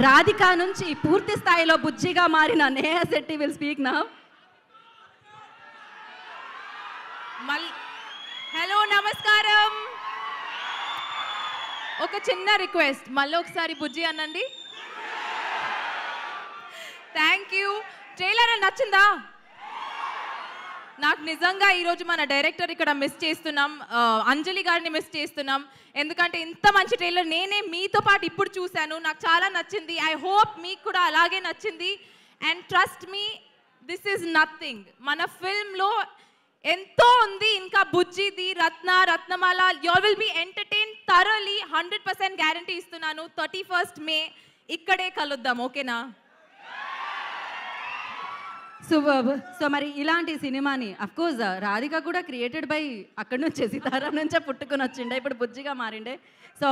రాధిక నుంచి పూర్తి స్థాయిలో బుజ్జిగా మారిన Neha Shetty will speak now. Hello, నమస్కారం. ఒక చిన్న రిక్వెస్ట్, మళ్ళీ ఒకసారి బుజ్జి అనండి. Thank you. ట్రైలర్ నచ్చిందా? నాకు నిజంగా ఈరోజు మన డైరెక్టర్ ఇక్కడ మిస్ చేస్తున్నాం, అంజలి గారిని మిస్ చేస్తున్నాం. ఎందుకంటే ఇంత మంచి ట్రైలర్ నేనే మీతో పాటు ఇప్పుడు చూశాను, నాకు చాలా నచ్చింది. ఐ హోప్ మీకు కూడా అలాగే నచ్చింది. And trust me, this is nothing. మన ఫిల్మ్లో ఎంతో ఉంది. ఇంకా బుజ్జిది, Ratnamala, you will be entertain thoroughly. 100% guarantee ఇస్తున్నాను. 31st May ఇక్కడే కలుద్దాం, ఓకేనా? సూపర్బ్. సో మరి ఇలాంటి సినిమాని అఫ్కోర్స్ రాధిక కూడా క్రియేటెడ్ బై అక్కడి నుంచే, సితారా నుంచే పుట్టుకొని వచ్చిండే, ఇప్పుడు బుజ్జిగా మారిండే. సో